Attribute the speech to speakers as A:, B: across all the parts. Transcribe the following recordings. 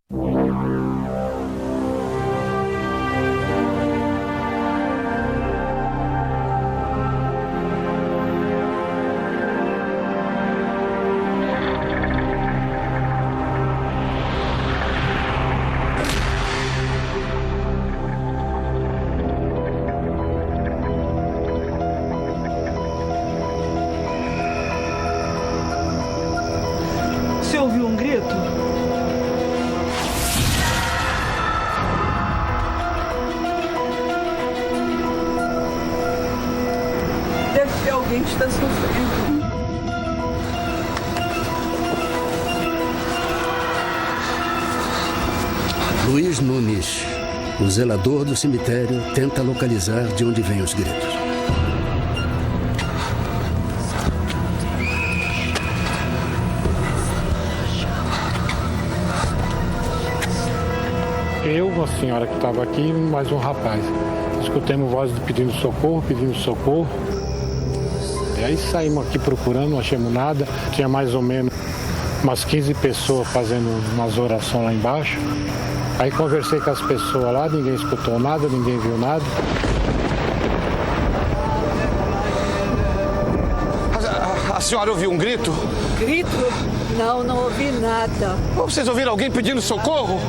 A: Você ouviu um grito? Deve ter alguém que está sofrendo.
B: Luiz Nunes, o zelador do cemitério, tenta localizar de onde vêm os gritos.
C: Eu, uma senhora que estava aqui e mais um rapaz. Escutamos vozes pedindo socorro. E aí saímos aqui procurando, não achamos nada. Tinha mais ou menos umas 15 pessoas fazendo umas orações lá embaixo. Aí conversei com as pessoas lá, ninguém escutou nada, ninguém viu nada.
D: A senhora ouviu um grito?
E: Grito? Não, não ouvi nada.
D: Vocês ouviram alguém pedindo socorro?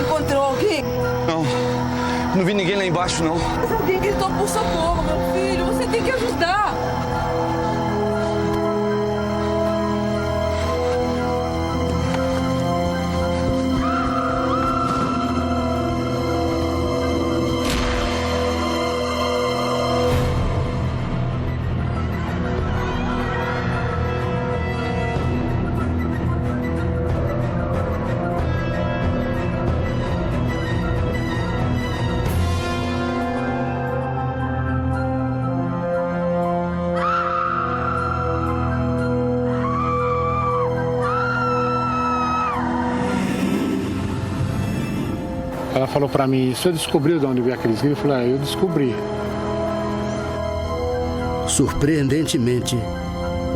E: Encontrou alguém?
D: Não vi ninguém lá embaixo, não.
E: Mas alguém gritou por socorro, meu filho. Você tem que ajudar.
C: Ela falou para mim, você descobriu de onde veio aqueles gritos? Eu falei, eu descobri.
B: Surpreendentemente,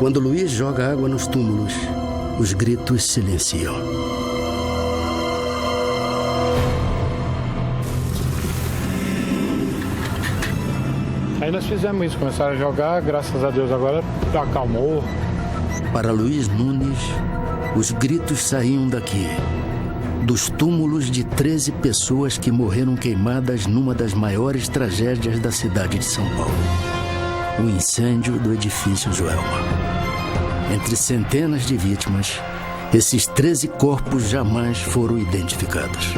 B: quando Luiz joga água nos túmulos, os gritos silenciam.
C: Aí nós fizemos isso, começaram a jogar, graças a Deus agora acalmou.
B: Para Luiz Nunes, os gritos saíam daqui, dos túmulos de 13 pessoas que morreram queimadas numa das maiores tragédias da cidade de São Paulo, o incêndio do edifício Joelma. Entre centenas de vítimas, esses 13 corpos jamais foram identificados.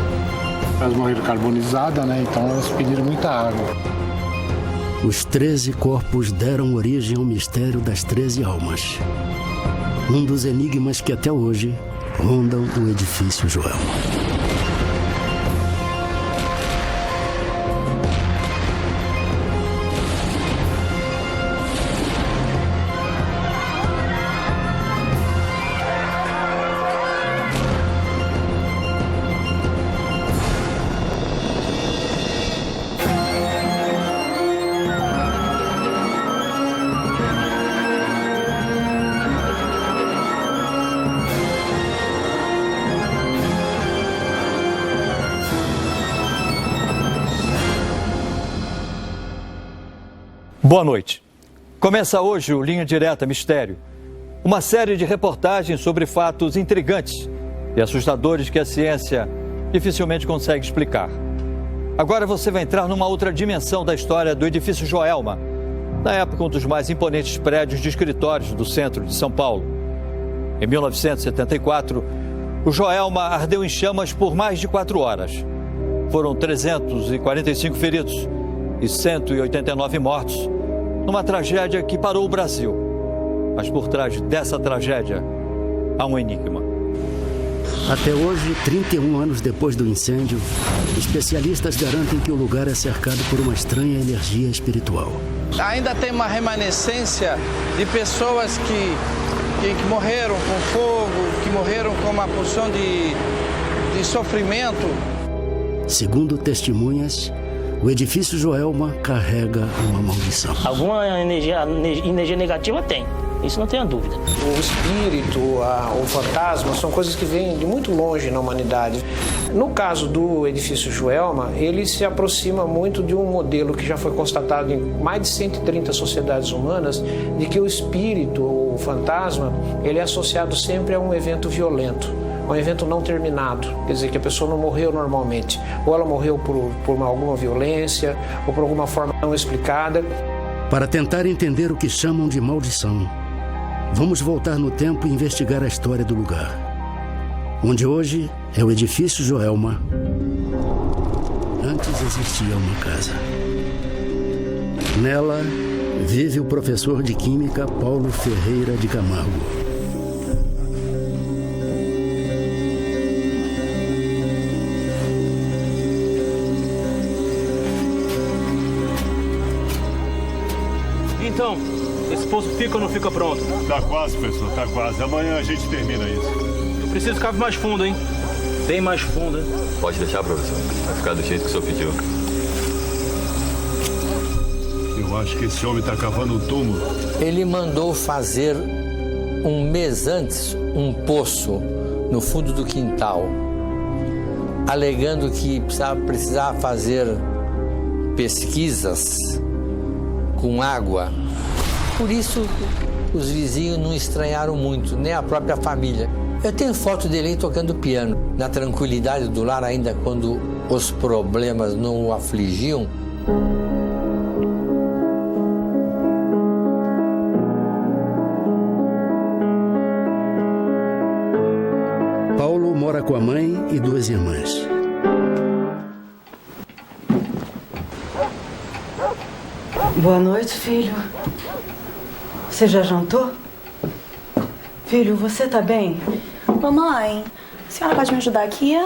C: Elas morreram carbonizadas, né? Então elas pediram muita água.
B: Os 13 corpos deram origem ao mistério das 13 almas. Um dos enigmas que até hoje rondam o edifício Joelma.
F: Boa noite. Começa hoje o Linha Direta Mistério, uma série de reportagens sobre fatos intrigantes e assustadores que a ciência dificilmente consegue explicar. Agora você vai entrar numa outra dimensão da história do edifício Joelma, na época um dos mais imponentes prédios de escritórios do centro de São Paulo. Em 1974, o Joelma ardeu em chamas por mais de 4 horas. Foram 345 feridos e 189 mortos, numa tragédia que parou o Brasil. Mas por trás dessa tragédia há um enigma.
B: Até hoje, 31 anos depois do incêndio, especialistas garantem que o lugar é cercado por uma estranha energia espiritual.
G: Ainda tem uma remanescência de pessoas que que morreram com fogo, que morreram com uma porção de sofrimento.
B: Segundo testemunhas, o edifício Joelma carrega uma maldição.
H: Alguma energia negativa tem, isso não tenha dúvida.
I: O espírito, o fantasma, são coisas que vêm de muito longe na humanidade. No caso do edifício Joelma, ele se aproxima muito de um modelo que já foi constatado em mais de 130 sociedades humanas, de que o espírito, o fantasma, ele é associado sempre a um evento violento, um evento não terminado, quer dizer, que a pessoa não morreu normalmente, ou ela morreu por alguma violência, ou por alguma forma não explicada.
B: Para tentar entender o que chamam de maldição, vamos voltar no tempo e investigar a história do lugar, onde hoje é o edifício Joelma. Antes existia uma casa. Nela vive o professor de Química Paulo Ferreira de Camargo.
J: Então, esse poço fica ou não fica pronto?
K: Tá quase, professor, tá quase. Amanhã a gente termina isso.
J: Eu preciso cavar mais fundo, hein? Bem mais fundo, hein?
L: Pode deixar, professor. Vai ficar do jeito que o senhor pediu.
K: Eu acho que esse homem tá cavando um túmulo.
M: Ele mandou fazer um mês antes um poço no fundo do quintal, alegando que precisava fazer pesquisas com água. Por isso, os vizinhos não estranharam muito, nem a própria família. Eu tenho foto dele aí tocando piano, na tranquilidade do lar, ainda quando os problemas não o afligiam.
B: Paulo mora com a mãe e 2 irmãs.
N: Boa noite, filho. Você já jantou? Filho, você tá bem?
O: Mamãe, a senhora pode me ajudar aqui?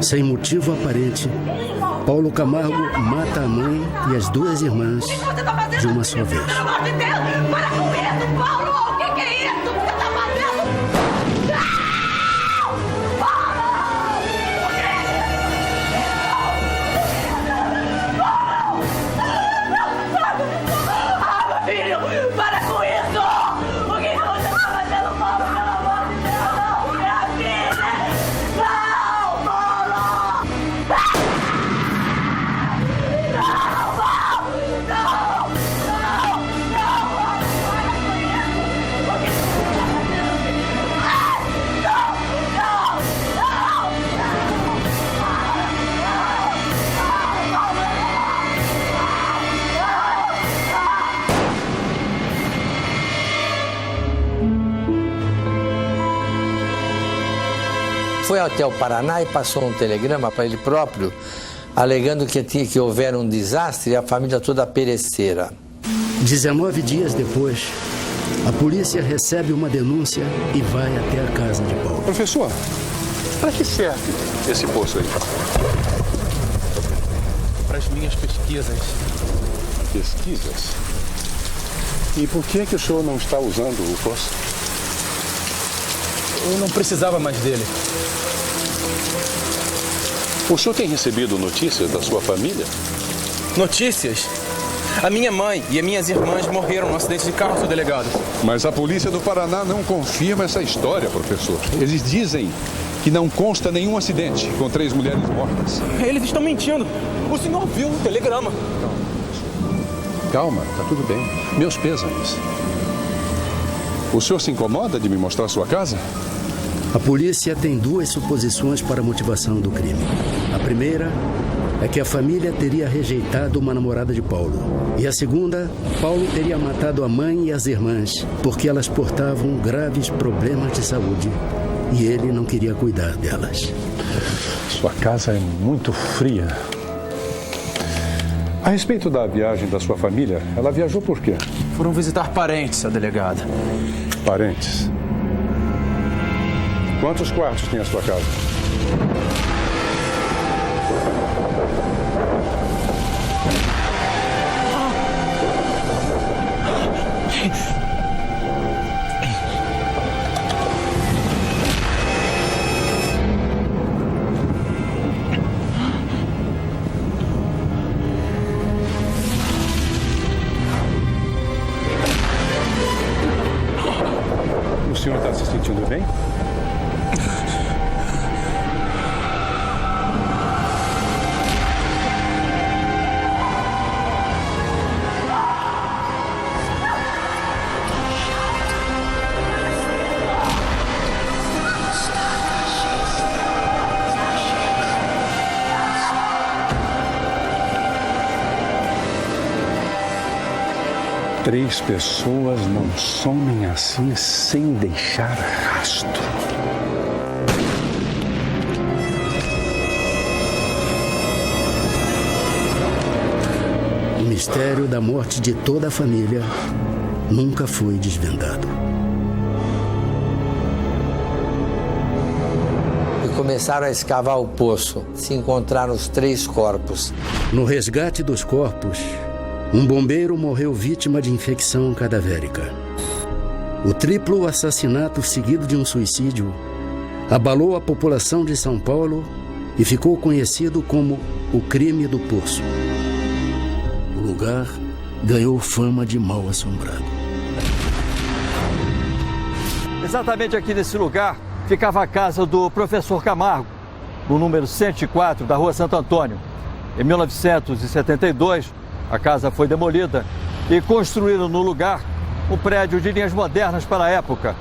B: Sem motivo aparente, Paulo Camargo mata a mãe e as 2 irmãs de uma só vez.
P: Pelo amor de Deus, para com isso, Paulo! O que é isso que você está fazendo? Não! Paulo! O que é isso? Ah, meu filho, para com isso! O que você está fazendo, Paulo? Pelo amor de Deus, não! Minha filha! Não, Paulo!
M: Foi até o Paraná e passou um telegrama para ele próprio, alegando que houvera um desastre e a família toda perecera.
B: 19 dias depois, a polícia recebe uma denúncia e vai até a casa de Paulo.
K: Professor, para que serve esse poço aí?
G: Para as minhas pesquisas.
K: Pesquisas? E por que o senhor não está usando o poço?
G: Eu não precisava mais dele.
K: O senhor tem recebido notícias da sua família?
G: Notícias? A minha mãe e as minhas irmãs morreram num acidente de carro, seu delegado.
K: Mas a polícia do Paraná não confirma essa história, professor. Eles dizem que não consta nenhum acidente com 3 mulheres mortas.
G: Eles estão mentindo. O senhor viu o telegrama.
K: Calma, tá tudo bem. Meus pêsames. O senhor se incomoda de me mostrar sua casa?
B: A polícia tem 2 suposições para a motivação do crime. A primeira é que a família teria rejeitado uma namorada de Paulo. E a segunda, Paulo teria matado a mãe e as irmãs porque elas portavam graves problemas de saúde e ele não queria cuidar delas.
K: Sua casa é muito fria. A respeito da viagem da sua família, ela viajou por quê?
G: Foram visitar parentes, a delegada.
K: Parentes. Quantos quartos tem a sua casa? O senhor está se sentindo bem? Três pessoas não somem assim sem deixar rastro.
B: O mistério da morte de toda a família nunca foi desvendado.
M: E começaram a escavar o poço. Se encontraram os 3 corpos.
B: No resgate dos corpos, um bombeiro morreu vítima de infecção cadavérica. O triplo assassinato seguido de um suicídio abalou a população de São Paulo e ficou conhecido como o crime do poço. O lugar ganhou fama de mal-assombrado.
F: Exatamente aqui nesse lugar ficava a casa do professor Camargo, no número 104 da Rua Santo Antônio. Em 1972, a casa foi demolida e construíram no lugar um prédio de linhas modernas para a época.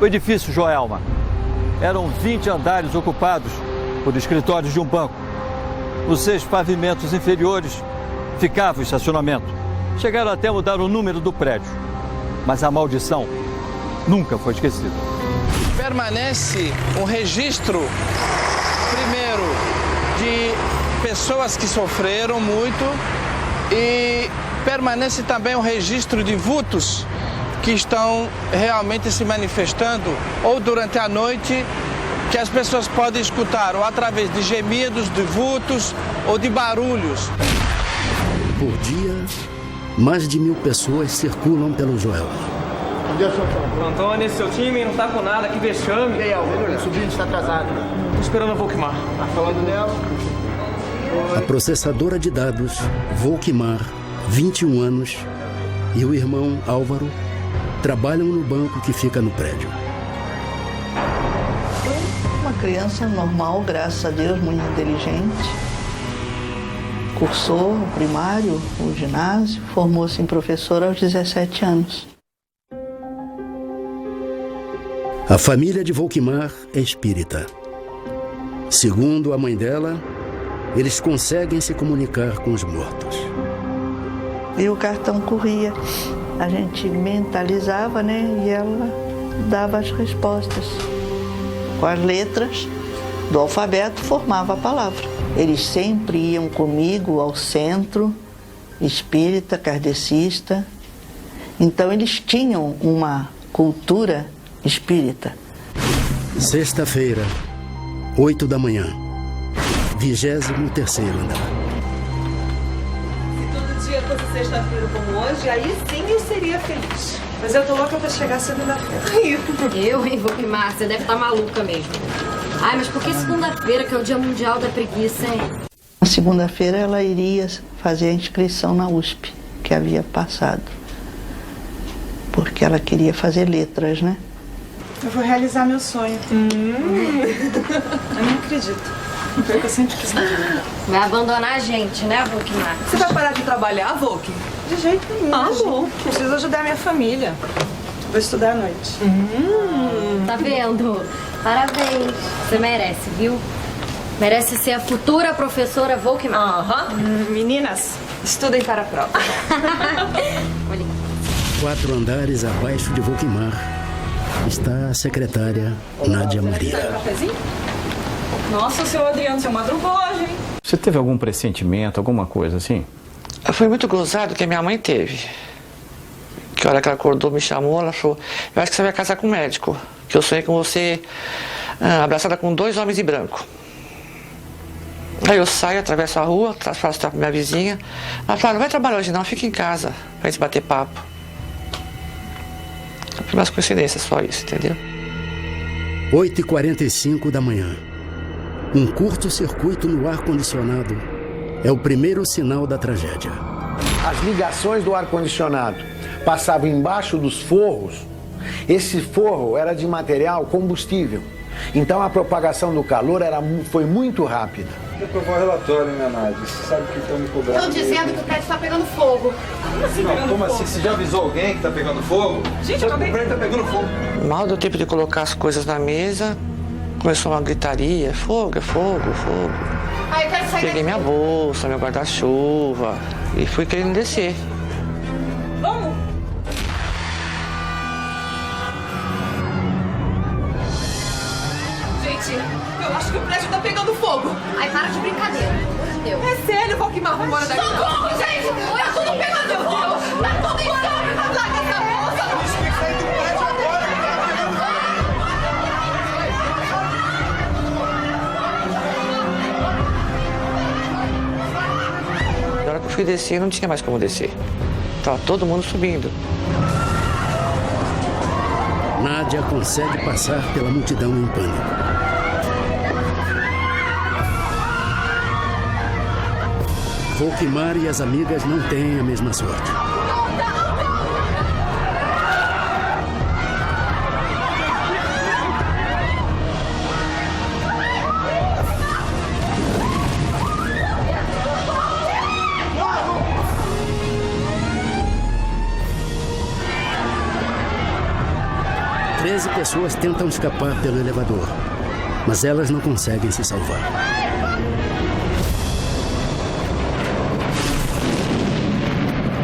F: O edifício Joelma. Eram 20 andares ocupados por escritórios de um banco. Nos 6 pavimentos inferiores ficava o estacionamento. Chegaram até a mudar o número do prédio. Mas a maldição nunca foi esquecida.
Q: Permanece um registro, primeiro, de pessoas que sofreram muito, e permanece também um registro de vultos que estão realmente se manifestando ou durante a noite, que as pessoas podem escutar ou através de gemidos, de vultos ou de barulhos.
B: Por dia, mais de 1000 pessoas circulam pelo Joelma.
J: Bom dia, senhor Antônio, seu time não tá com nada, que vexame.
R: E aí, o sobrinho está atrasado.
J: Tô esperando a Volkmar.
R: Tá falando dela?
B: A processadora de dados, Volkmar, 21 anos, e o irmão Álvaro trabalham no banco que fica no prédio.
A: Foi uma criança normal, graças a Deus, muito inteligente. Cursou o primário, o ginásio, formou-se em professora aos 17 anos.
B: A família de Volkmar é espírita. Segundo a mãe dela, eles conseguem se comunicar com os mortos.
A: E o cartão corria. A gente mentalizava, né? E ela dava as respostas. Com as letras do alfabeto, formava a palavra. Eles sempre iam comigo ao centro espírita, kardecista. Então, eles tinham uma cultura espírita.
B: Sexta-feira, 8 da manhã. 23º andar.
E: Se todo dia fosse sexta-feira como hoje, aí sim eu seria feliz. Mas eu tô louca pra chegar segunda-feira.
S: Eu, hein, Volkmar? Você deve estar maluca mesmo. Ai, mas por que segunda-feira, que é o Dia Mundial da Preguiça, hein?
A: Na segunda-feira ela iria fazer a inscrição na USP, que havia passado. Porque ela queria fazer letras, né?
E: Eu vou realizar meu sonho. Eu não acredito. Foi o que eu sempre quis fazer.
S: Vai abandonar a gente, né, Volkmar?
E: Você vai parar de trabalhar, Volk? De jeito nenhum. Ah, bom. Preciso ajudar minha família. Vou estudar à noite.
S: Tá vendo? Parabéns. Você merece, viu? Merece ser a futura professora Volkmar.
E: Meninas, estudem para a prova.
B: 4 andares abaixo de Volkmar, está a secretária Nádia Maria.
E: Nossa, seu Adriano, você madrugou hoje, hein?
T: Você teve algum pressentimento, alguma coisa assim?
U: Foi muito gozado que a minha mãe teve. Que a hora que ela acordou, me chamou, ela falou: eu acho que você vai casar com um médico. Que eu sonhei com você abraçada com 2 homens de branco. Aí eu saio, atravesso a rua, faço pra minha vizinha. Ela fala: não vai trabalhar hoje não, fica em casa pra gente bater papo. Umas coincidências, só isso, entendeu?
B: 8h45 da manhã. Um curto-circuito no ar-condicionado é o primeiro sinal da tragédia.
R: As ligações do ar-condicionado passavam embaixo dos forros. Esse forro era de material combustível. Então a propagação do calor foi muito rápida.
V: Eu provar o relatório, minha Nádia. Você sabe que estão me cobrando.
S: Estão dizendo que o prédio está pegando fogo.
V: Como assim? Você já avisou alguém que está pegando fogo? Gente, o prédio está pegando fogo.
U: Mal deu tempo de colocar as coisas na mesa, começou uma gritaria: fogo, é fogo, fogo.
S: Ah, eu quero sair.
U: Peguei minha bolsa, meu guarda-chuva e fui querendo descer.
E: Vamos! Gente, eu acho que o prédio tá pegando fogo.
S: Ai, para de brincadeira, pelo amor de Deus.
E: É sério, Valquimar, vamos embora daqui.
S: Socorro, gente!
E: Tá tudo pegando fogo! Tá tudo em chamas! Larga essa bolsa! Isso que sai do prédio agora!
U: Na hora que eu fui descer, não tinha mais como descer. Tava todo mundo subindo.
B: Nádia consegue passar pela multidão em pânico. Valquimar e as amigas não têm a mesma sorte. Treze pessoas tentam escapar pelo elevador, mas elas não conseguem se salvar.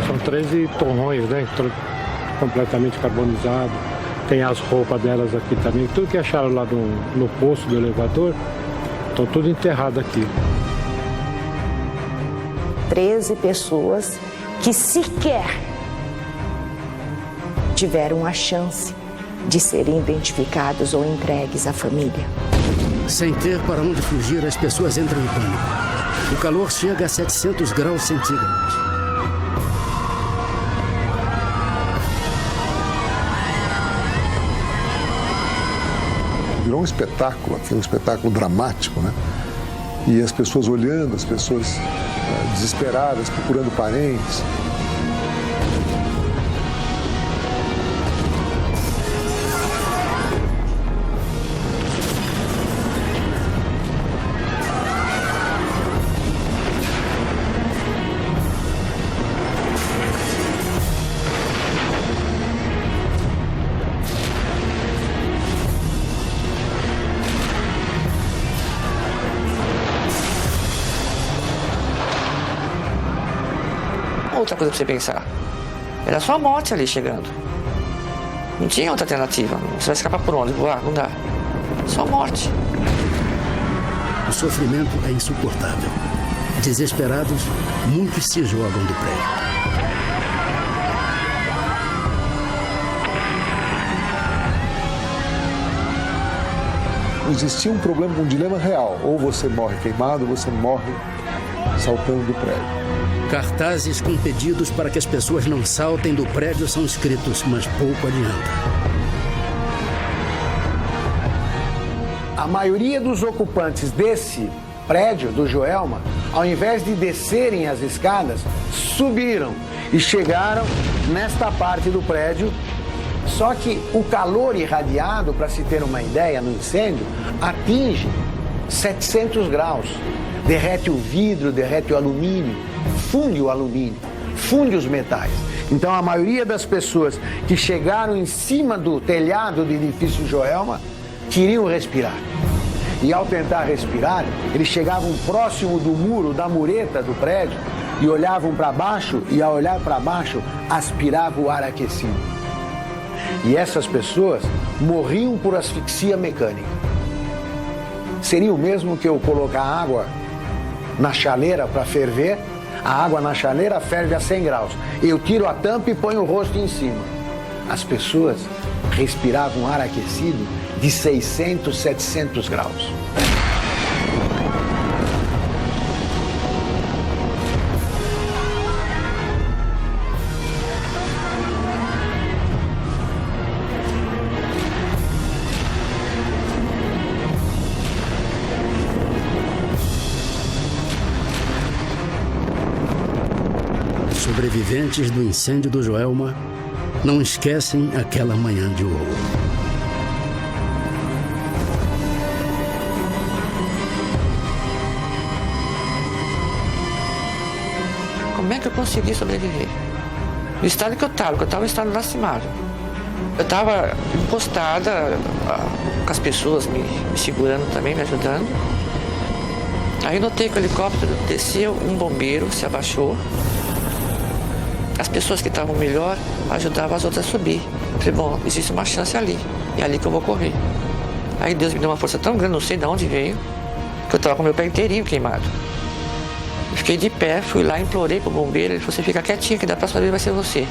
C: São 13 torrões, né? Completamente carbonizados. Tem as roupas delas aqui também. Tudo que acharam lá no poço do elevador, estão tudo enterrado aqui.
W: 13 pessoas que sequer tiveram a chance de serem identificados ou entregues à família.
B: Sem ter para onde fugir, as pessoas entram em pânico. O calor chega a 700 graus centígrados.
X: Virou um espetáculo aqui, um espetáculo dramático, né? E as pessoas olhando, as pessoas desesperadas, procurando parentes.
U: Outra coisa pra você pensar. Era só a morte ali chegando. Não tinha outra alternativa. Você vai escapar por onde? Voar? Não dá. Só a morte.
B: O sofrimento é insuportável. Desesperados, muitos se jogam do prédio.
X: Existia um problema, um dilema real. Ou você morre queimado, ou você morre saltando do prédio.
B: Cartazes com pedidos para que as pessoas não saltem do prédio são escritos, mas pouco adianta.
R: A maioria dos ocupantes desse prédio, do Joelma, ao invés de descerem as escadas, subiram e chegaram nesta parte do prédio. Só que o calor irradiado, para se ter uma ideia, no incêndio, atinge 700 graus. Derrete o vidro, derrete o alumínio, funde o alumínio, funde os metais. Então a maioria das pessoas que chegaram em cima do telhado do edifício Joelma queriam respirar. E ao tentar respirar, eles chegavam próximo do muro, da mureta do prédio, e olhavam para baixo, e ao olhar para baixo, aspiravam o ar aquecido. E essas pessoas morriam por asfixia mecânica. Seria o mesmo que eu colocar água na chaleira para ferver, a água na chaleira ferve a 100 graus. Eu tiro a tampa e ponho o rosto em cima. As pessoas respiravam ar aquecido de 600, 700 graus.
B: Sobreviventes do incêndio do Joelma não esquecem aquela manhã de horror.
U: Como é que eu consegui sobreviver? No estado que eu estava em estado lastimável. Eu estava encostada, com as pessoas me segurando também, me ajudando. Aí notei que o helicóptero desceu, um bombeiro se abaixou. As pessoas que estavam melhor ajudavam as outras a subir. Falei, bom, existe uma chance ali. É ali que eu vou correr. Aí Deus me deu uma força tão grande, não sei de onde veio, que eu estava com meu pé inteirinho queimado. Eu fiquei de pé, fui lá, implorei pro bombeiro, ele falou, você fica quietinho que da próxima vez vai ser você.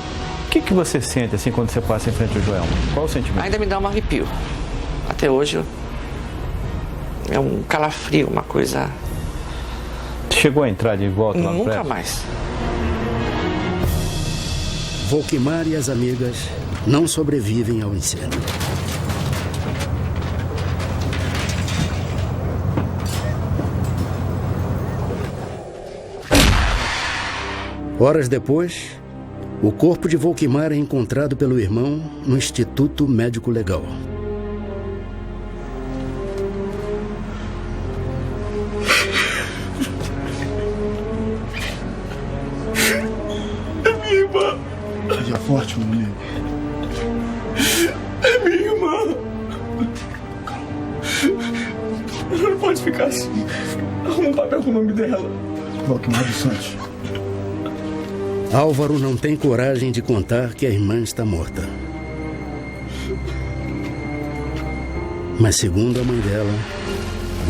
T: O que você sente assim quando você passa em frente ao Joelma? Qual o sentimento?
U: Ainda me dá um arrepio. Até hoje é um calafrio, uma coisa...
T: Chegou a entrar de volta lá no
U: Nunca
T: prédio?
U: mais.
B: Volkmar e as amigas não sobrevivem ao incêndio. Horas depois, o corpo de Volkmar é encontrado pelo irmão no Instituto Médico Legal.
P: É minha irmã.
D: Seja forte, menino.
P: É minha irmã. Ela não pode ficar assim. Arruma um papel com o nome dela.
D: Volkmar dos Santos.
B: Álvaro não tem coragem de contar que a irmã está morta. Mas segundo a mãe dela,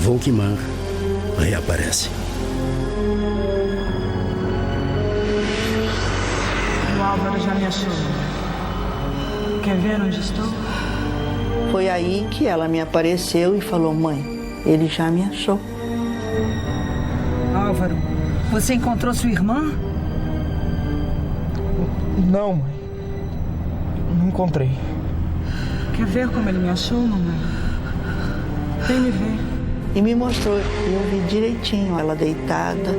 B: Volkmar reaparece.
N: O Álvaro já me achou. Quer ver onde estou?
A: Foi aí que ela me apareceu e falou, mãe, ele já me achou.
N: Álvaro, você encontrou sua irmã?
J: Não, mãe. Não encontrei.
N: Quer ver como ele me achou, mamãe? Vem me ver.
A: E me mostrou, eu vi direitinho ela deitada,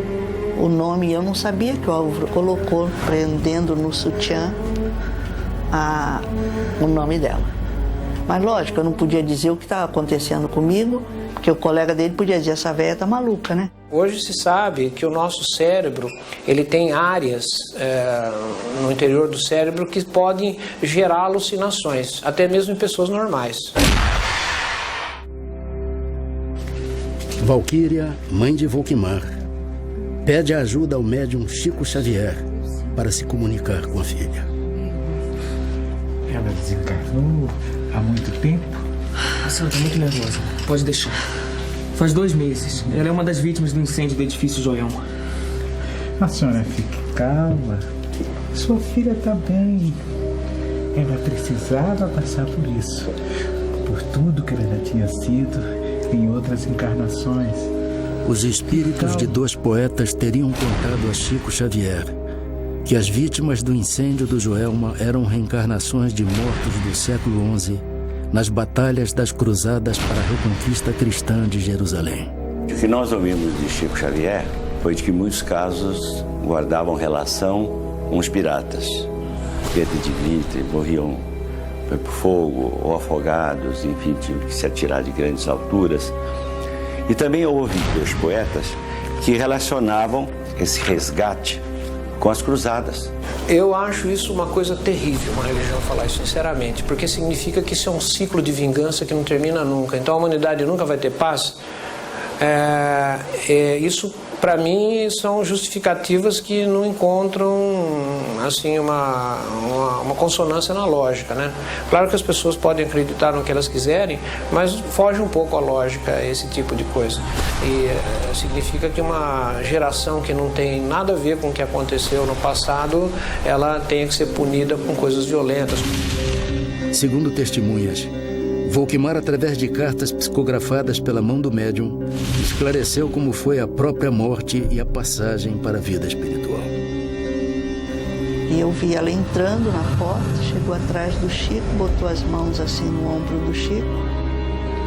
A: o nome, eu não sabia que o Álvaro colocou, prendendo no sutiã, o nome dela. Mas lógico, eu não podia dizer o que estava acontecendo comigo, porque o colega dele podia dizer, essa velha tá maluca, né?
H: Hoje se sabe que o nosso cérebro, ele tem áreas no interior do cérebro que podem gerar alucinações, até mesmo em pessoas normais.
B: Valquíria, mãe de Volkmar, pede ajuda ao médium Chico Xavier para se comunicar com a filha.
J: Ela desencarnou há muito tempo. A senhora está muito nervosa. Pode deixar. Faz 2 meses. Ela é uma das vítimas do incêndio do edifício Joelma.
D: A senhora fique calma. Sua filha está bem. Ela precisava passar por isso. Por tudo que ela já tinha sido em outras encarnações.
B: Os espíritos de 2 poetas teriam contado a Chico Xavier que as vítimas do incêndio do Joelma eram reencarnações de mortos do século XI nas batalhas das cruzadas para a reconquista cristã de Jerusalém.
I: O que nós ouvimos de Chico Xavier foi de que muitos casos guardavam relação com os piratas. Pedro de Vitre morriam por fogo ou afogados, enfim, tinham que se atirar de grandes alturas. E também houve 2 poetas que relacionavam esse resgate com as cruzadas.
H: Eu acho isso uma coisa terrível, uma religião falar isso sinceramente, porque significa que isso é um ciclo de vingança que não termina nunca. Então a humanidade nunca vai ter paz. Isso para mim, são justificativas que não encontram assim uma consonância na lógica, né? Claro que as pessoas podem acreditar no que elas quiserem, mas foge um pouco a lógica esse tipo de coisa. E significa que uma geração que não tem nada a ver com o que aconteceu no passado, ela tem que ser punida com coisas violentas.
B: Segundo testemunhas, Volkmar, através de cartas psicografadas pela mão do médium, esclareceu como foi a própria morte e a passagem para a vida espiritual.
A: E eu vi ela entrando na porta, chegou atrás do Chico, botou as mãos assim no ombro do Chico.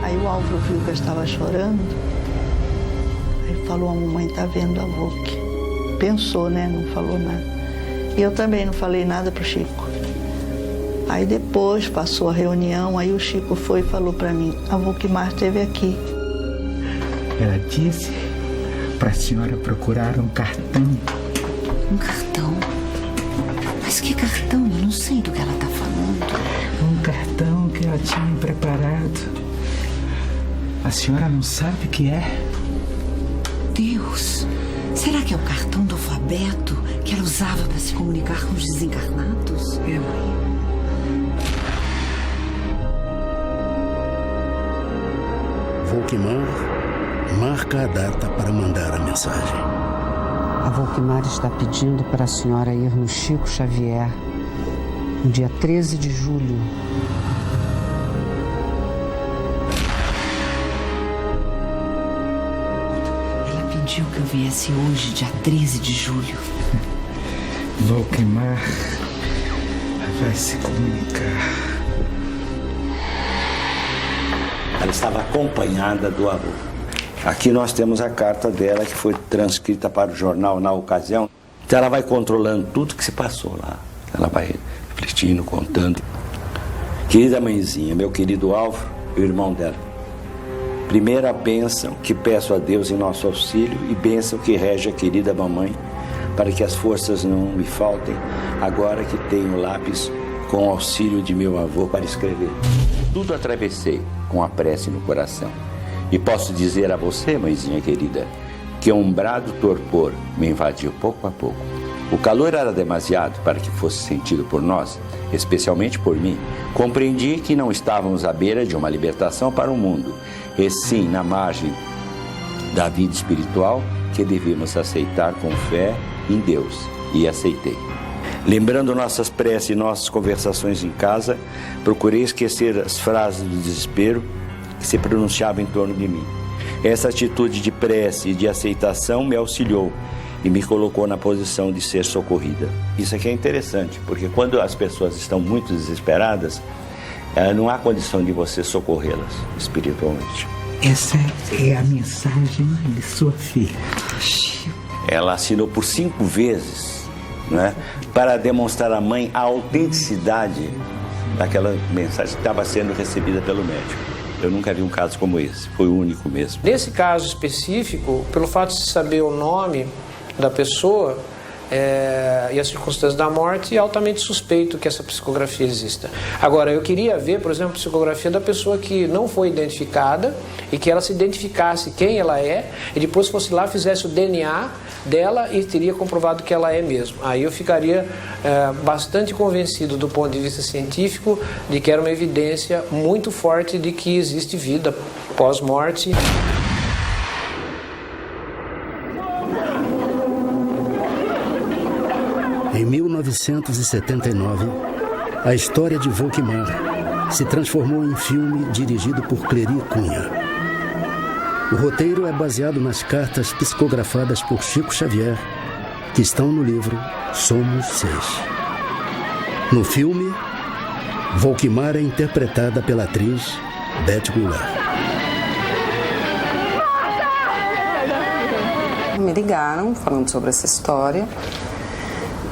A: Aí o Álvaro viu que eu estava chorando. Aí falou, a mamãe tá vendo a Volk. Pensou, né? Não falou nada. E eu também não falei nada pro Chico. Aí depois passou a reunião, aí o Chico foi e falou para mim, a Volkmar esteve aqui.
D: Ela disse para a senhora procurar um cartão.
G: Um cartão? Mas que cartão? Eu não sei do que ela está falando.
D: Um cartão que ela tinha preparado. A senhora não sabe o que é?
G: Deus, será que é o cartão do alfabeto que ela usava para se comunicar com os desencarnados?
D: É, mãe.
B: Volkmar marca a data para mandar a mensagem.
G: A Volkmar está pedindo para a senhora ir no Chico Xavier no dia 13 de julho. Ela pediu que eu viesse hoje, dia 13 de julho.
D: Volkmar vai se comunicar.
I: Ela estava acompanhada do avô. Aqui nós temos a carta dela que foi transcrita para o jornal na ocasião. Então ela vai controlando tudo que se passou lá. Ela vai refletindo, contando. Querida mãezinha, meu querido Álvaro e o irmão dela. Primeira bênção que peço a Deus em nosso auxílio e bênção que rege a querida mamãe para que as forças não me faltem agora que tenho lápis com o auxílio de meu avô para escrever. Tudo atravessei com a prece no coração. E posso dizer a você, mãezinha querida, que um brado torpor me invadiu pouco a pouco. O calor era demasiado para que fosse sentido por nós, especialmente por mim. Compreendi que não estávamos à beira de uma libertação para o mundo, e sim na margem da vida espiritual que devíamos aceitar com fé em Deus. E aceitei. Lembrando nossas preces e nossas conversações em casa, procurei esquecer as frases do desespero que se pronunciavam em torno de mim. Essa atitude de prece e de aceitação me auxiliou e me colocou na posição de ser socorrida. Isso aqui é interessante, porque quando as pessoas estão muito desesperadas, não há condição de você socorrê-las espiritualmente.
D: Essa é a mensagem de sua filha.
I: Ela assinou por 5 vezes, né, para demonstrar à mãe a autenticidade daquela mensagem que estava sendo recebida pelo médico. Eu nunca vi um caso como esse, foi o único mesmo.
H: Nesse caso específico, pelo fato de se saber o nome da pessoa e as circunstâncias da morte, é altamente suspeito que essa psicografia exista. Agora, eu queria ver, por exemplo, a psicografia da pessoa que não foi identificada e que ela se identificasse quem ela é e depois fosse lá, fizesse o DNA dela e teria comprovado que ela é mesmo. Aí eu ficaria bastante convencido do ponto de vista científico de que era uma evidência muito forte de que existe vida pós-morte.
B: Em 1979, a história de Volkmar se transformou em filme dirigido por Cleri Cunha. O roteiro é baseado nas cartas psicografadas por Chico Xavier, que estão no livro Somos 6. No filme, Volkmar é interpretada pela atriz Beth Goulart.
K: Me ligaram falando sobre essa história.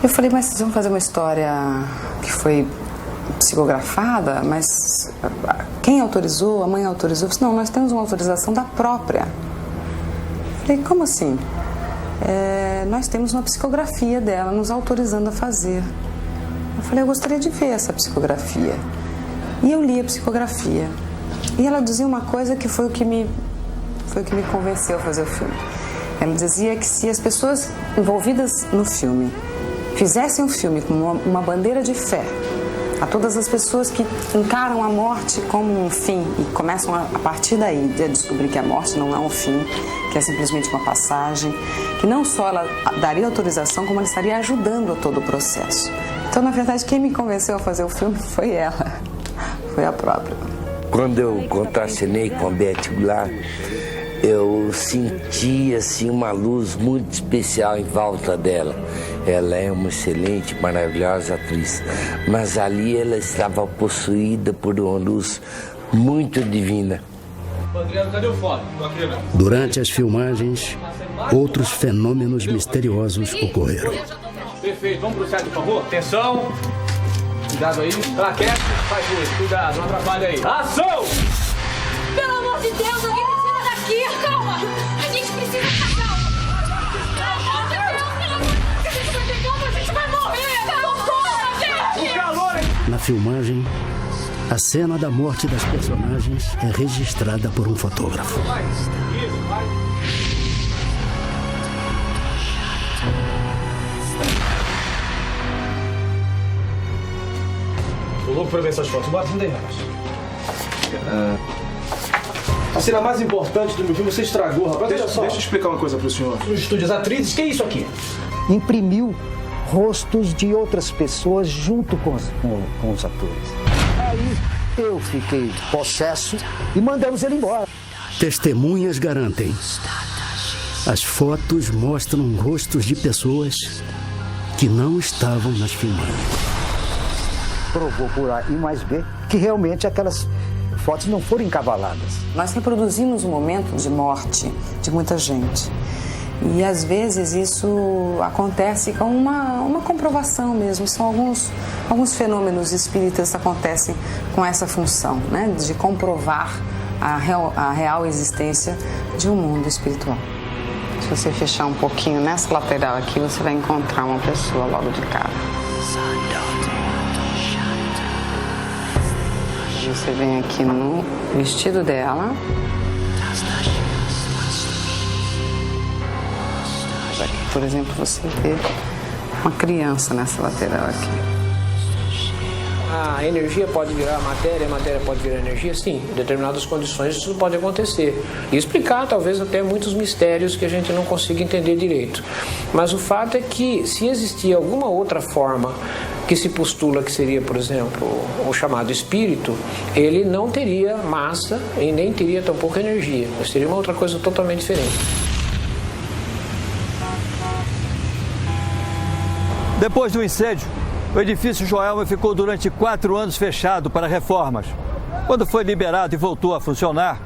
K: Eu falei, mas vocês vão fazer uma história que foi psicografada, mas quem autorizou? A mãe autorizou? Eu falei, não, nós temos uma autorização da própria. Eu falei, como assim? Nós temos uma psicografia dela nos autorizando a fazer. Eu falei, eu gostaria de ver essa psicografia. E eu li a psicografia. E ela dizia uma coisa que foi o que me convenceu a fazer o filme. Ela dizia que se as pessoas envolvidas no filme fizessem um filme com uma bandeira de fé a todas as pessoas que encaram a morte como um fim e começam a partir daí a descobrir que a morte não é um fim, que é simplesmente uma passagem, que não só ela daria autorização, como ela estaria ajudando a todo o processo. Então, na verdade, quem me convenceu a fazer o filme foi ela, foi a própria.
F: Quando eu contracenei com a Beth Goulart, eu senti assim, uma luz muito especial em volta dela. Ela é uma excelente, maravilhosa atriz, mas ali ela estava possuída por uma luz muito divina.
V: Adriano, cadê o foto?
B: Durante as filmagens, outros fenômenos misteriosos ocorreram.
V: Perfeito, vamos pro set, por favor. Atenção. Cuidado aí. Plaquete, faz isso. Cuidado, não atrapalha aí. Ação!
P: Pelo amor de Deus, alguém me tira daqui! Calma! A gente precisa ficar calma! Pelo amor de Deus, pelo amor de Deus! A gente vai ter calma, a gente vai morrer! Socorro, gente!
V: O calor, hein?
B: Na filmagem, a cena da morte das personagens é registrada por um fotógrafo.
V: Isso, vai. Tô louco pra ver essas fotos. Bota, não tem mais. A cena mais importante do meu filme você estragou, rapaz. Deixa eu explicar uma coisa pro senhor. Os estúdios atrizes, que é isso aqui?
L: Imprimiu rostos de outras pessoas junto com os atores. Aí eu fiquei possesso e mandamos ele embora.
B: Testemunhas garantem. As fotos mostram rostos de pessoas que não estavam nas filmagens.
L: Provou por A e mais B que realmente aquelas fotos não foram encavaladas.
K: Nós reproduzimos o momento de morte de muita gente. E às vezes isso acontece com uma comprovação mesmo. São alguns fenômenos espíritas que acontecem com essa função, né? De comprovar a real existência de um mundo espiritual. Se você fechar um pouquinho nessa lateral aqui, você vai encontrar uma pessoa logo de cara. Você vem aqui no vestido dela. Aqui, por exemplo, você vê uma criança nessa lateral aqui.
H: A energia pode virar matéria, a matéria pode virar energia? Sim, em determinadas condições isso pode acontecer. E explicar talvez até muitos mistérios que a gente não consiga entender direito. Mas o fato é que se existir alguma outra forma que se postula que seria, por exemplo, o chamado espírito, ele não teria massa e nem teria tampouco energia. Seria uma outra coisa totalmente diferente.
M: Depois do incêndio, o edifício Joelma ficou durante 4 anos fechado para reformas. Quando foi liberado e voltou a funcionar,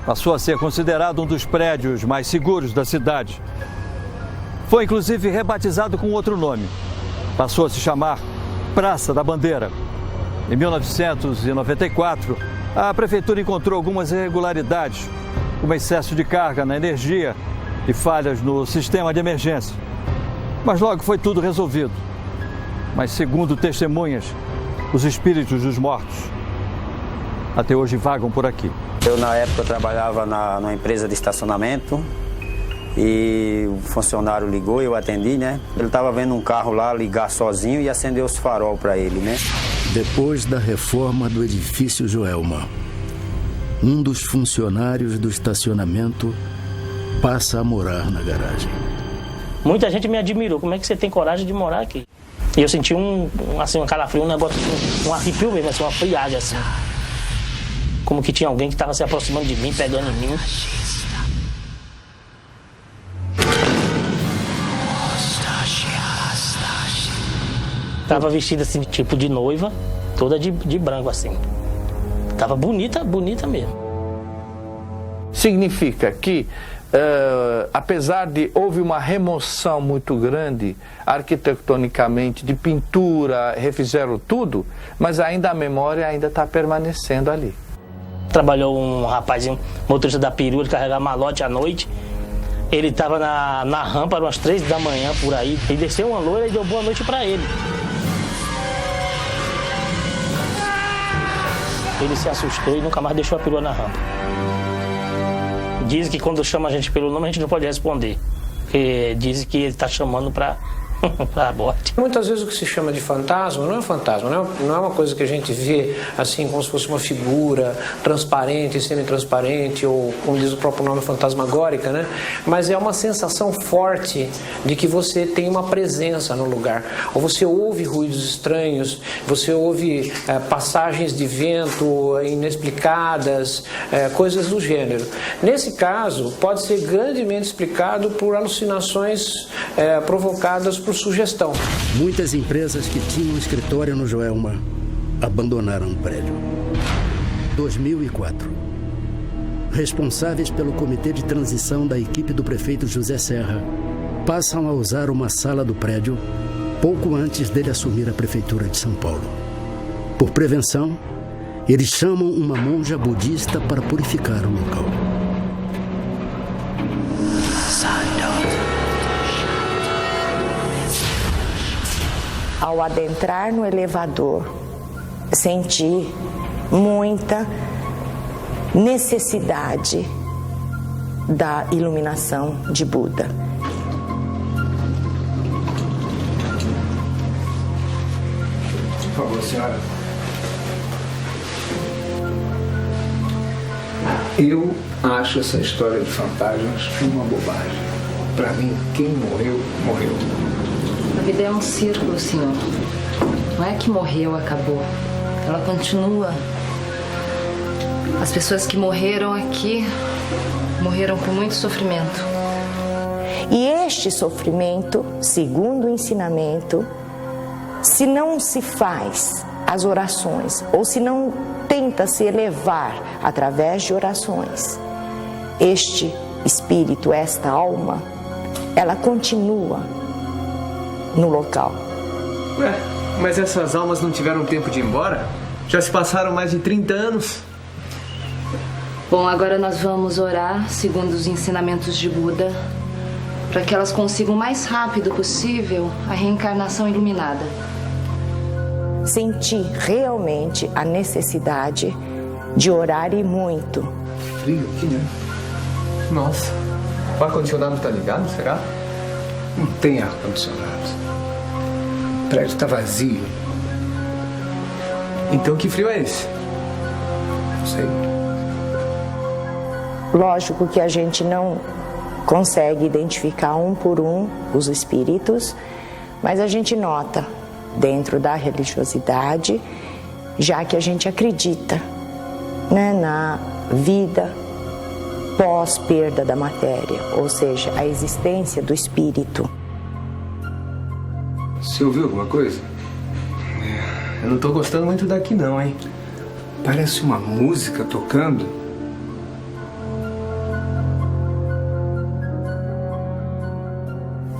M: passou a ser considerado um dos prédios mais seguros da cidade. Foi inclusive rebatizado com outro nome. Passou a se chamar Praça da Bandeira. Em 1994, a prefeitura encontrou algumas irregularidades, como excesso de carga na energia e falhas no sistema de emergência. Mas logo foi tudo resolvido. Mas, segundo testemunhas, os espíritos dos mortos até hoje vagam por aqui.
O: Eu, na época, trabalhava numa empresa de estacionamento e o funcionário ligou, eu atendi, né? Ele estava vendo um carro lá ligar sozinho e acender os farol para ele, né?
B: Depois da reforma do edifício Joelma, um dos funcionários do estacionamento passa a morar na garagem.
Y: Muita gente me admirou. Como é que você tem coragem de morar aqui? E eu senti um calafrio, um negócio, um arrepio mesmo, assim, uma friagem, assim. Como que tinha alguém que estava se aproximando de mim, pegando em mim. Tava vestida assim, tipo de noiva, toda de branco, assim. Tava bonita, bonita mesmo.
Q: Significa que, apesar de houve uma remoção muito grande arquitetonicamente de pintura, refizeram tudo, mas ainda a memória ainda está permanecendo ali.
Y: Trabalhou um rapazinho, motorista da perua, ele carregava malote à noite. Ele estava na rampa, eram umas 3 da manhã por aí. Ele desceu uma loira e deu boa noite para ele. Ele se assustou e nunca mais deixou a perua na rampa. Diz que quando chama a gente pelo nome, a gente não pode responder. Porque diz que ele está chamando para a morte.
H: Muitas vezes o que se chama de fantasma não é fantasma, não é uma coisa que a gente vê assim como se fosse uma figura transparente, semi-transparente, ou como diz o próprio nome, fantasmagórica, né? Mas é uma sensação forte de que você tem uma presença no lugar. Ou você ouve ruídos estranhos, você ouve passagens de vento inexplicadas, coisas do gênero. Nesse caso, pode ser grandemente explicado por alucinações provocadas por sugestão.
B: Muitas empresas que tinham escritório no Joelma abandonaram o prédio. 2004. Responsáveis pelo comitê de transição da equipe do prefeito José Serra passam a usar uma sala do prédio pouco antes dele assumir a prefeitura de São Paulo. Por prevenção, eles chamam uma monja budista para purificar o local.
C: Ao adentrar no elevador, senti muita necessidade da iluminação de Buda.
D: Por favor, senhora. Eu acho essa história de fantasmas uma bobagem. Para mim, quem morreu, morreu.
E: A vida é um círculo, senhor. Não é que morreu, acabou. Ela continua. As pessoas que morreram aqui morreram com muito sofrimento.
C: E este sofrimento, segundo o ensinamento, se não se faz as orações, ou se não tenta se elevar através de orações, este espírito, esta alma, ela continua no local.
J: Ué, mas essas almas não tiveram tempo de ir embora? Já se passaram mais de 30 anos.
E: Bom, agora nós vamos orar segundo os ensinamentos de Buda, para que elas consigam o mais rápido possível a reencarnação iluminada.
C: Senti realmente a necessidade de orar e muito.
D: Frio aqui, né?
J: Nossa, o ar-condicionado está ligado, será?
D: Não tem ar-condicionado. O prédio está vazio.
J: Então que frio é esse?
D: Não sei.
C: Lógico que a gente não consegue identificar um por um os espíritos, mas a gente nota dentro da religiosidade, já que a gente acredita, né, na vida pós-perda da matéria, ou seja, a existência do espírito.
J: Você ouviu alguma coisa? Eu não tô gostando muito daqui não, hein?
D: Parece uma música tocando.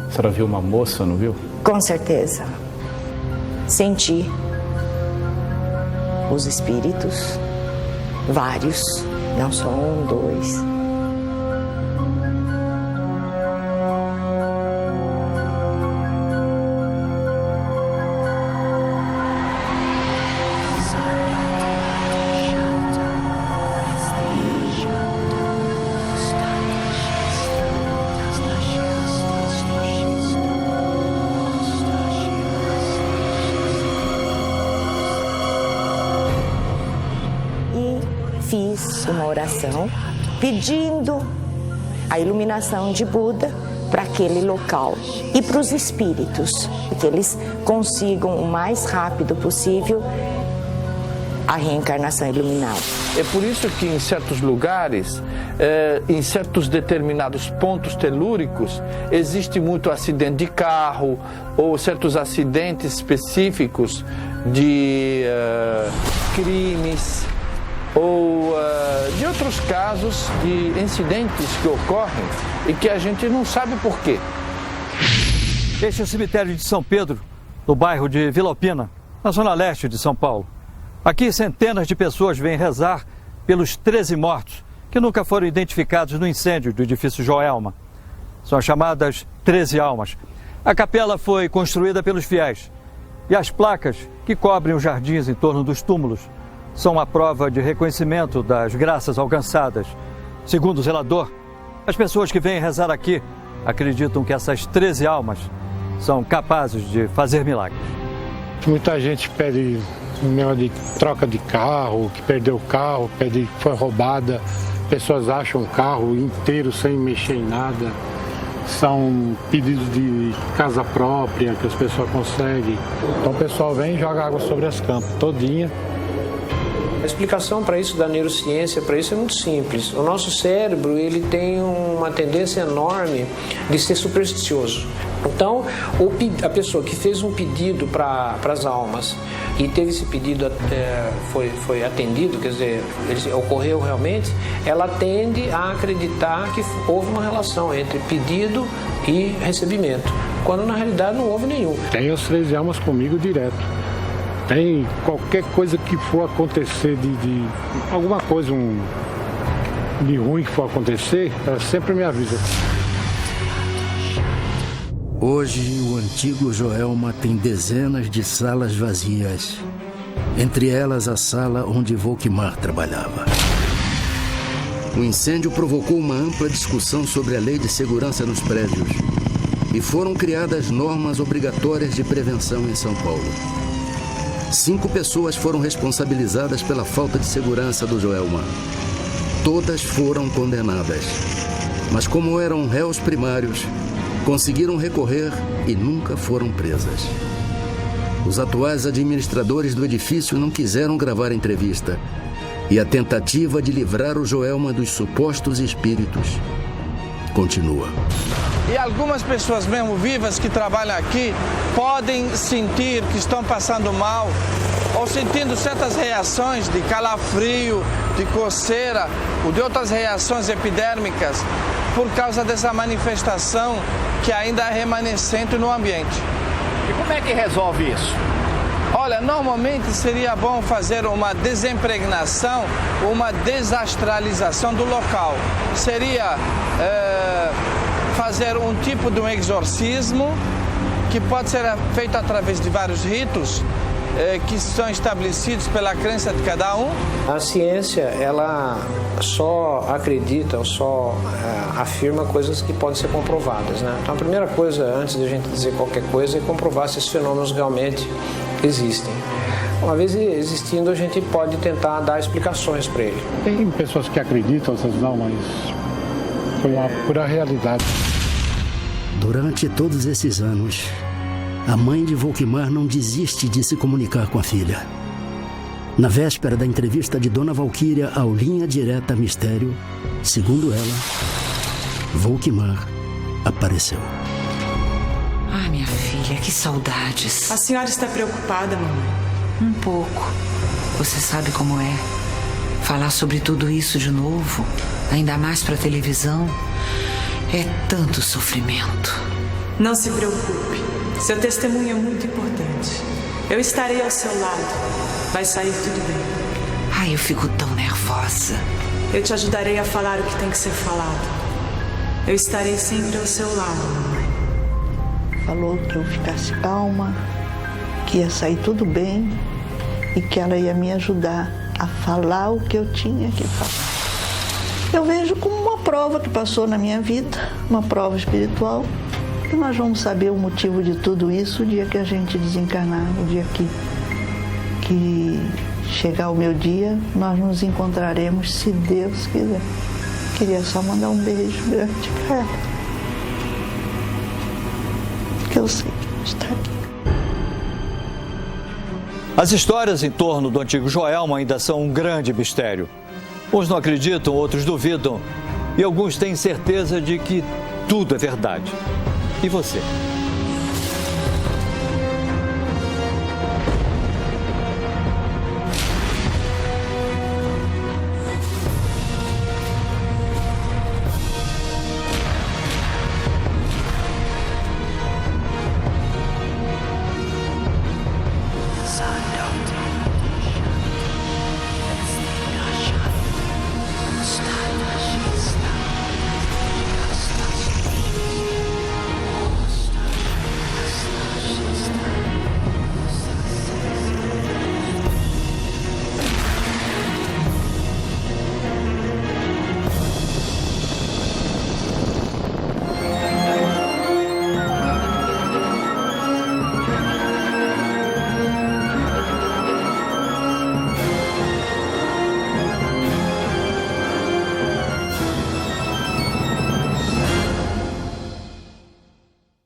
T: A senhora viu uma moça, não viu?
C: Com certeza. Senti os espíritos, vários, não só um, dois. Fiz uma oração pedindo a iluminação de Buda para aquele local e para os espíritos, que eles consigam o mais rápido possível a reencarnação iluminada.
Q: É por isso que em certos lugares, em certos determinados pontos telúricos, existe muito acidente de carro ou certos acidentes específicos de crimes ou de outros casos de incidentes que ocorrem e que a gente não sabe por quê.
M: Este é o cemitério de São Pedro, no bairro de Vila Alpina, na zona leste de São Paulo. Aqui centenas de pessoas vêm rezar pelos 13 mortos que nunca foram identificados no incêndio do edifício Joelma. São as chamadas 13 almas. A capela foi construída pelos fiéis e as placas que cobrem os jardins em torno dos túmulos são uma prova de reconhecimento das graças alcançadas Segundo o zelador, as pessoas que vêm rezar aqui acreditam que essas 13 almas são capazes de fazer milagres.
R: Muita gente pede de troca de carro, que perdeu o carro, pede que foi roubada. Pessoas acham o carro inteiro sem mexer em nada. São pedidos de casa própria que as pessoas conseguem. Então o pessoal vem e joga água sobre as campas todinha.
H: A explicação para isso da neurociência, para isso é muito simples. O nosso cérebro, ele tem uma tendência enorme de ser supersticioso. Então, a pessoa que fez um pedido para as almas e teve esse pedido, foi atendido, quer dizer, ele ocorreu realmente, ela tende a acreditar que houve uma relação entre pedido e recebimento, quando na realidade não houve nenhum.
R: Tem as 13 almas comigo direto. Tem qualquer coisa que for acontecer, de alguma coisa de ruim que for acontecer, ela sempre me avisa.
B: Hoje, o antigo Joelma tem dezenas de salas vazias. Entre elas, a sala onde Volkmar trabalhava. O incêndio provocou uma ampla discussão sobre a lei de segurança nos prédios. E foram criadas normas obrigatórias de prevenção em São Paulo. 5 pessoas foram responsabilizadas pela falta de segurança do Joelma. Todas foram condenadas. Mas como eram réus primários, conseguiram recorrer e nunca foram presas. Os atuais administradores do edifício não quiseram gravar a entrevista. E a tentativa de livrar o Joelma dos supostos espíritos continua.
Q: E algumas pessoas mesmo vivas que trabalham aqui podem sentir que estão passando mal ou sentindo certas reações de calafrio, de coceira ou de outras reações epidérmicas por causa dessa manifestação que ainda é remanescente no ambiente.
V: E como é que resolve isso?
Q: Olha, normalmente seria bom fazer uma desimpregnação, uma desastralização do local. Seria fazer um tipo de um exorcismo que pode ser feito através de vários ritos que são estabelecidos pela crença de cada um.
H: A ciência, ela só acredita ou só afirma coisas que podem ser comprovadas, né? Então a primeira coisa, antes de a gente dizer qualquer coisa, é comprovar se esses fenômenos realmente existem. Uma vez existindo, a gente pode tentar dar explicações para ele.
R: Tem pessoas que acreditam, outras não, mas foi uma pura realidade.
B: Durante todos esses anos, a mãe de Volkmar não desiste de se comunicar com a filha. Na véspera da entrevista de Dona Valquíria ao Linha Direta Mistério, segundo ela, Volkmar apareceu.
S: Ah, minha filha, que saudades.
N: A senhora está preocupada, mamãe?
S: Um pouco. Você sabe como é. Falar sobre tudo isso de novo, ainda mais para televisão, é tanto sofrimento.
N: Não se preocupe. Seu testemunho é muito importante. Eu estarei ao seu lado. Vai sair tudo bem.
S: Ai, eu fico tão nervosa.
N: Eu te ajudarei a falar o que tem que ser falado. Eu estarei sempre ao seu lado, mamãe.
A: Falou que eu ficasse calma, que ia sair tudo bem e que ela ia me ajudar a falar o que eu tinha que falar. Eu vejo como uma prova que passou na minha vida, uma prova espiritual, e nós vamos saber o motivo de tudo isso o dia que a gente desencarnar, o dia que chegar o meu dia, nós nos encontraremos, se Deus quiser. Queria só mandar um beijo grande para ela, que eu sei que está aqui.
M: As histórias em torno do antigo Joelma ainda são um grande mistério. Uns não acreditam, outros duvidam. E alguns têm certeza de que tudo é verdade. E você?